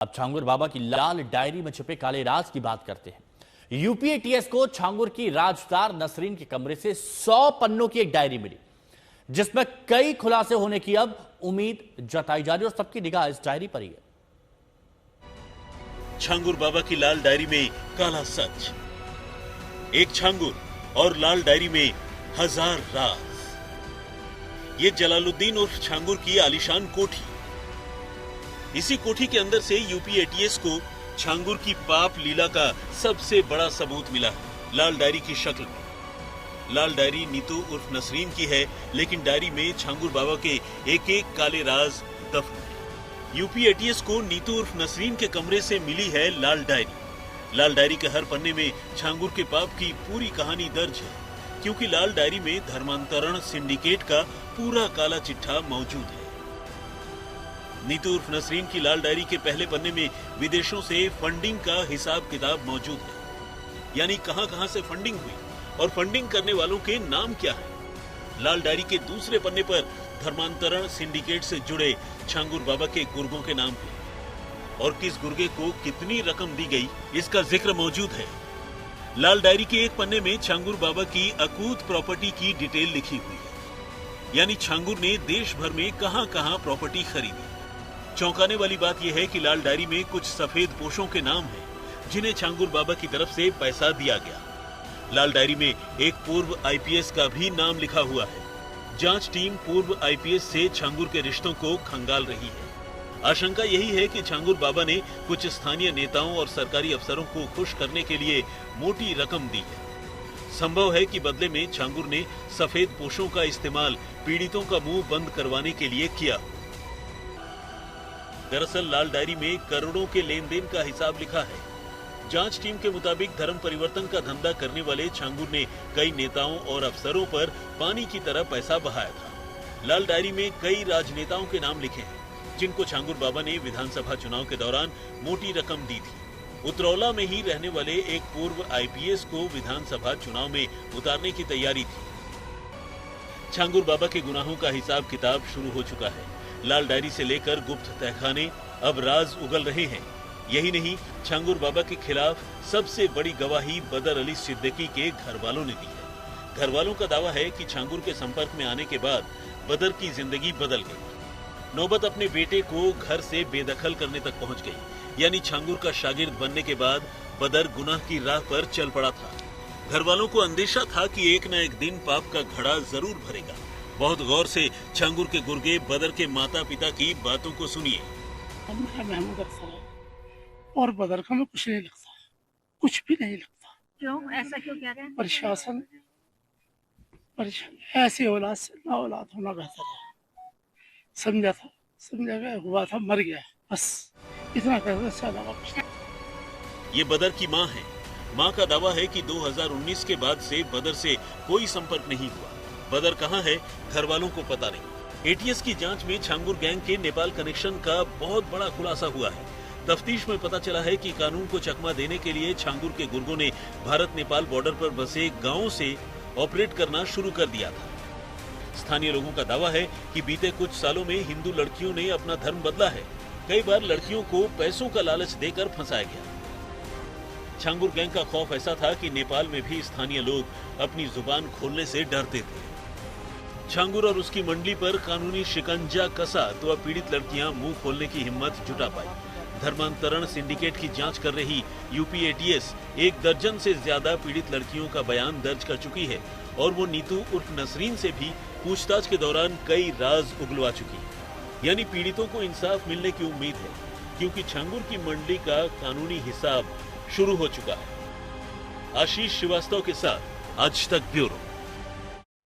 अब छांगुर बाबा की लाल डायरी में छुपे काले राज की बात करते हैं। यूपी एटीएस को छांगुर की राजदार नसरीन के कमरे से 100 पन्नों की एक डायरी मिली, जिसमें कई खुलासे होने की अब उम्मीद जताई जा रही है और सबकी निगाह इस डायरी पर ही है। छांगुर बाबा की लाल डायरी में काला सच, एक छांगुर और लाल डायरी में 1000 राज। ये जलालुद्दीन उर्फ छांगुर की आलीशान कोठी। इसी कोठी के अंदर से यूपी एटीएस को छांगुर की पाप लीला का सबसे बड़ा सबूत मिला है, लाल डायरी की शक्ल में। लाल डायरी नीतू उर्फ नसरीन की है, लेकिन डायरी में छांगुर बाबा के एक एक काले राज दफन है। यूपी एटीएस को नीतू उर्फ नसरीन के कमरे से मिली है लाल डायरी। लाल डायरी के हर पन्ने में छांगुर के पाप की पूरी कहानी दर्ज है, क्योंकि लाल डायरी में धर्मांतरण सिंडिकेट का पूरा काला चिट्ठा मौजूद है। नीतू उर्फ नसरीन की लाल डायरी के पहले पन्ने में विदेशों से फंडिंग का हिसाब किताब मौजूद है, यानी कहां कहां से फंडिंग हुई और फंडिंग करने वालों के नाम क्या है। लाल डायरी के दूसरे पन्ने पर धर्मांतरण सिंडिकेट से जुड़े छांगुर बाबा के गुर्गों के नाम है और किस गुर्गे को कितनी रकम दी गई, इसका जिक्र मौजूद है। लाल डायरी के एक पन्ने में छांगुर बाबा की अकूत प्रॉपर्टी की डिटेल लिखी हुई है, यानी छांगुर ने देश भर में कहां कहां प्रॉपर्टी खरीदी। चौंकाने वाली बात यह है कि लाल डायरी में कुछ सफेद पोशों के नाम हैं, जिन्हें छांगुर बाबा की तरफ से पैसा दिया गया। लाल डायरी में एक पूर्व आईपीएस का भी नाम लिखा हुआ है। जांच टीम पूर्व आईपीएस से छांगुर के रिश्तों को खंगाल रही है। आशंका यही है कि छांगुर बाबा ने कुछ स्थानीय नेताओं और सरकारी अफसरों को खुश करने के लिए मोटी रकम दी है। संभव है कि बदले में छांगुर ने सफेद पोशों का इस्तेमाल पीड़ितों का मुंह बंद करवाने के लिए किया। दरअसल लाल डायरी में करोड़ों के लेन देन का हिसाब लिखा है। जांच टीम के मुताबिक धर्म परिवर्तन का धंधा करने वाले छांगुर ने कई नेताओं और अफसरों पर पानी की तरह पैसा बहाया था। लाल डायरी में कई राजनेताओं के नाम लिखे हैं, जिनको छांगुर बाबा ने विधानसभा चुनाव के दौरान मोटी रकम दी थी। उतरौला में ही रहने वाले एक पूर्व आईपीएस को विधानसभा चुनाव में उतारने की तैयारी थी। छांगुर बाबा के गुनाहों का हिसाब किताब शुरू हो चुका है। लाल डायरी से लेकर गुप्त तहखाने अब राज उगल रहे हैं। यही नहीं, छांगुर बाबा के खिलाफ सबसे बड़ी गवाही बदर अली सिद्दीकी के घर वालों ने दी है। घर वालों का दावा है कि छांगुर के संपर्क में आने के बाद बदर की जिंदगी बदल गई। नौबत अपने बेटे को घर से बेदखल करने तक पहुंच गई, यानी छांगुर का शागिर्द बनने के बाद बदर गुनाह की राह पर चल पड़ा था। घर वालों को अंदेशा था कि एक न एक दिन पाप का घड़ा जरूर भरेगा। बहुत गौर से छांगुर के गुर्गे बदर के माता पिता की बातों को सुनिए। महमूद अफसर और बदर का में कुछ नहीं लगता, कुछ भी नहीं लगता। क्यों ऐसा क्यों कह रहे हैं? प्रशासन ऐसी औलाद से ना औलाद होना बेहतर है। समझा गया, हुआ था, मर गया, बस इतना कहते चला वापस। ये बदर की मां है। मां का दावा है कि 2019 के बाद से बदर से कोई संपर्क नहीं हुआ। बदर कहां है, घर वालों को पता नहीं। एटीएस की जांच में छांगुर गैंग के नेपाल कनेक्शन का बहुत बड़ा खुलासा हुआ है। तफ्तीश में पता चला है कि कानून को चकमा देने के लिए छांगुर के गुर्गों ने भारत नेपाल बॉर्डर पर बसे गांवों से ऑपरेट करना शुरू कर दिया था। स्थानीय लोगों का दावा है कि बीते कुछ सालों में हिंदू लड़कियों ने अपना धर्म बदला है। कई बार लड़कियों को पैसों का लालच देकर फंसाया गया। छांगुर गैंग का खौफ ऐसा था कि नेपाल में भी स्थानीय लोग अपनी जुबान खोलने से डरते थे। छांगुर और उसकी मंडली पर कानूनी शिकंजा कसा तो अब पीड़ित लड़कियां मुंह खोलने की हिम्मत जुटा पाई। धर्मांतरण सिंडिकेट की जांच कर रही यूपी एटीएस 1 दर्जन से ज्यादा पीड़ित लड़कियों का बयान दर्ज कर चुकी है और वो नीतू उर्फ नसरीन से भी पूछताछ के दौरान कई राज उगलवा चुकी है। यानी पीड़ितों को इंसाफ मिलने की उम्मीद है, क्योंकि छांगुर की मंडली का कानूनी हिसाब शुरू हो चुका है। आशीष श्रीवास्तव के साथ आज तक ब्यूरो।